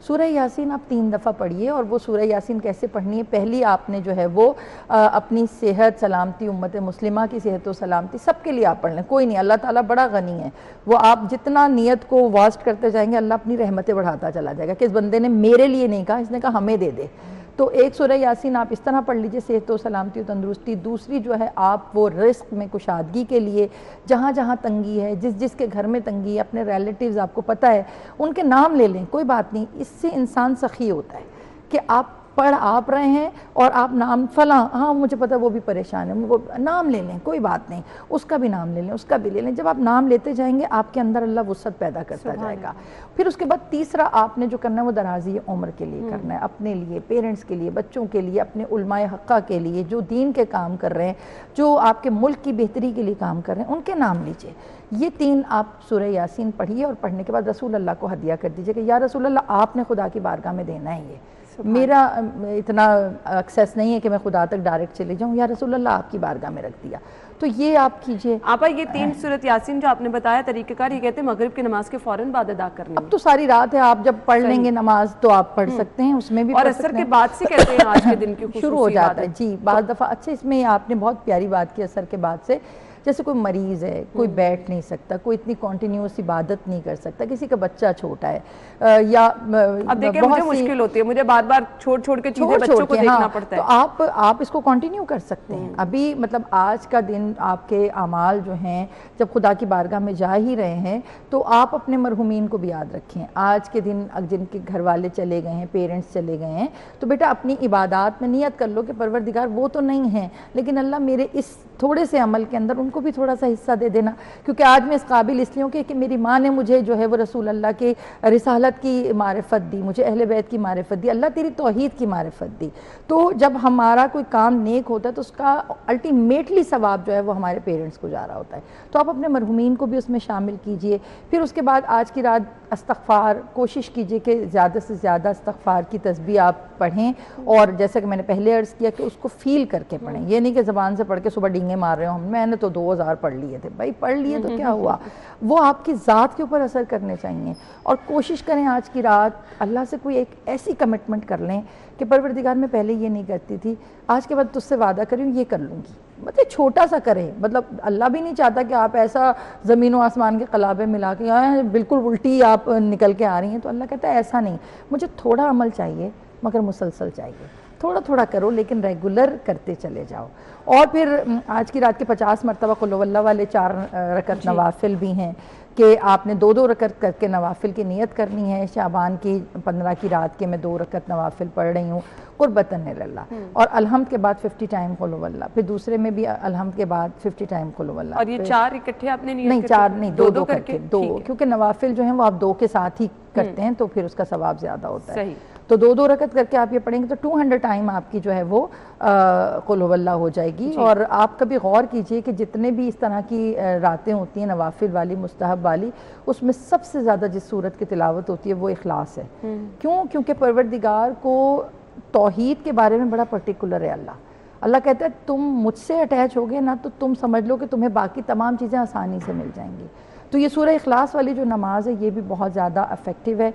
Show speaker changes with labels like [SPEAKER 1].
[SPEAKER 1] سورہ یاسین آپ 3 دفعہ پڑھیے، اور وہ سورہ یاسین کیسے پڑھنی ہے؟ پہلی آپ نے جو ہے وہ اپنی صحت سلامتی، امت مسلمہ کی صحت و سلامتی سب کے لیے آپ پڑھ لیں، کوئی نہیں، اللہ تعالیٰ بڑا غنی ہے، وہ آپ جتنا نیت کو واسٹ کرتے جائیں گے اللہ اپنی رحمتیں بڑھاتا چلا جائے گا، کہ اس بندے نے میرے لیے نہیں کہا، اس نے کہا ہمیں دے دے۔ تو ایک سورہ یاسین آپ اس طرح پڑھ لیجئے صحت و سلامتی و تندرستی، دوسری جو ہے آپ وہ رزق میں کشادگی کے لیے جہاں جہاں تنگی ہے، جس کے گھر میں تنگی ہے، اپنے ریلیٹیوز آپ کو پتہ ہے ان کے نام لے لیں، کوئی بات نہیں، اس سے انسان سخی ہوتا ہے کہ آپ پڑھ آپ رہے ہیں اور آپ نام فلاں، ہاں مجھے پتہ وہ بھی پریشان ہے، وہ نام لے لیں، کوئی بات نہیں، اس کا بھی نام لے لیں، اس کا بھی لے لیں، جب آپ نام لیتے جائیں گے آپ کے اندر اللہ وسعت پیدا کرتا جائے گا۔ پھر اس کے بعد تیسرا آپ نے جو کرنا ہے وہ درازی عمر کے لیے کرنا ہے، اپنے لیے، پیرنٹس کے لیے، بچوں کے لیے، اپنے علماء حقہ کے لیے جو دین کے کام کر رہے ہیں، جو آپ کے ملک کی بہتری کے لیے کام کر رہے ہیں، ان کے نام لیجئے۔ یہ 3 آپ سورہ یاسین پڑھیے، اور پڑھنے کے بعد رسول اللہ کو ہدیہ کر دیجئے کہ یا رسول اللہ آپ نے خدا کی بارگاہ میں دینا ہے، یہ میرا اتنا ایکسیس نہیں ہے کہ میں خدا تک ڈائریکٹ چلے جاؤں، یا رسول اللہ آپ کی بارگاہ میں رکھ دیا، تو یہ آپ کیجئے۔
[SPEAKER 2] آپا یہ 3 سورۃ یاسین جو آپ نے بتایا طریقہ کار، یہ کہتے ہیں مغرب کی نماز کے فوراً بعد ادا کرنے
[SPEAKER 1] اب تو ساری رات ہے، آپ جب پڑھ لیں گے نماز تو آپ پڑھ سکتے ہیں، اس میں بھی
[SPEAKER 2] اور اثر کے بعد سے کہتے ہیں آج کے دن کی
[SPEAKER 1] شروع ہو جاتا ہے، جی بعض دفعہ۔ اچھا اس میں آپ نے بہت پیاری بات کی اثر کے بعد سے، جیسے کوئی مریض ہے، کوئی بیٹھ نہیں سکتا، کوئی اتنی کنٹینیوس عبادت نہیں کر سکتا، کسی کا بچہ چھوٹا ہے، یا
[SPEAKER 2] اب دیکھیں مجھے مشکل ہوتی ہے، مجھے بار بار چھوڑ کے چیزیں بچوں کو دیکھنا پڑتا ہے،
[SPEAKER 1] تو آپ اس کو کنٹینیو کر سکتے ہیں۔ ابھی مطلب آج کا دن آپ کے اعمال جو ہیں جب خدا کی بارگاہ میں جا ہی رہے ہیں تو آپ اپنے مرحومین کو بھی یاد رکھیں، آج کے دن جن کے گھر والے چلے گئے ہیں، پیرنٹس چلے گئے ہیں، تو بیٹا اپنی عبادات میں نیت کر لو کہ پروردگار وہ تو نہیں ہیں لیکن اللہ میرے اس تھوڑے سے عمل کے اندر ان کو بھی تھوڑا سا حصہ دے دینا، کیونکہ آج میں اس قابل اس لیے ہوں کہ میری ماں نے مجھے جو ہے وہ رسول اللہ کے رسالت کی معرفت دی، مجھے اہل بیت کی معرفت دی، اللہ تیری توحید کی معرفت دی۔ تو جب ہمارا کوئی کام نیک ہوتا ہے تو اس کا الٹیمیٹلی ثواب جو ہے وہ ہمارے پیرنٹس کو جا رہا ہوتا ہے، تو آپ اپنے مرحومین کو بھی اس میں شامل کیجئے۔ پھر اس کے بعد آج کی رات استغفار، کوشش کیجئے کہ زیادہ سے زیادہ استغفار کی تسبیح آپ پڑھیں، اور جیسا کہ میں نے پہلے عرض کیا کہ اس کو فیل کر کے پڑھیں، یہ نہیں کہ زبان سے پڑھ کے صبح ڈینگے مار رہے ہوں میں نے تو 2000 پڑھ لیے تھے، بھائی پڑھ لیے تو کیا ہوا، وہ آپ کی ذات کے اوپر اثر کرنے چاہیے۔ اور کوشش کریں آج کی رات اللہ سے کوئی ایک ایسی کمٹمنٹ کر لیں کہ پروردگار میں پہلے یہ نہیں کرتی تھی، آج کے بعد تجھ سے وعدہ کر رہی ہوں یہ کر لوں گی، مطلب چھوٹا سا کریں، مطلب اللہ بھی نہیں چاہتا کہ آپ ایسا زمین و آسمان کے قلابے ملا کے بالکل الٹی آپ نکل کے آ رہی ہیں، تو اللہ کہتا ہے ایسا نہیں، مجھے تھوڑا عمل چاہیے مگر مسلسل چاہیے، تھوڑا تھوڑا کرو لیکن ریگولر کرتے چلے جاؤ۔ اور پھر آج کی رات کے 50 مرتبہ قل ہو اللہ والے 4 رکعت نوافل بھی ہیں کہ آپ نے 2 رکعت کر کے نوافل کی نیت کرنی ہے، شعبان کی 15 کی رات کے میں 2 رکعت نوافل پڑھ رہی ہوں قربتاً اللہ، اور الحمد کے بعد 50 ٹائم قل ہو اللہ، پھر دوسرے میں بھی الحمد کے بعد 50 ٹائم قل ہو اللہ۔
[SPEAKER 2] اور یہ 4 اکٹھے آپ نے نیت
[SPEAKER 1] نہیں 4 نہیں 2 کر کے 2، کیونکہ نوافل جو ہیں وہ آپ 2 کے ساتھ ہی کرتے ہیں تو پھر اس کا ثواب زیادہ ہوتا ہے، تو 2 رکعت کر کے آپ یہ پڑھیں گے تو 200 ٹائم آپ کی جو ہے وہ قل ہو اللہ ہو جائے گی۔ اور آپ کبھی غور کیجئے کہ جتنے بھی اس طرح کی راتیں ہوتی ہیں نوافل والی مستحب والی، اس میں سب سے زیادہ جس صورت کی تلاوت ہوتی ہے وہ اخلاص ہے، کیونکہ پروردگار کو توحید کے بارے میں بڑا پرٹیکولر ہے اللہ کہتا ہے تم مجھ سے اٹیچ ہوگے نا تو تم سمجھ لو کہ تمہیں باقی تمام چیزیں آسانی سے مل جائیں گی۔ تو یہ سورہ اخلاص والی جو نماز ہے یہ بھی بہت زیادہ افیکٹو ہے۔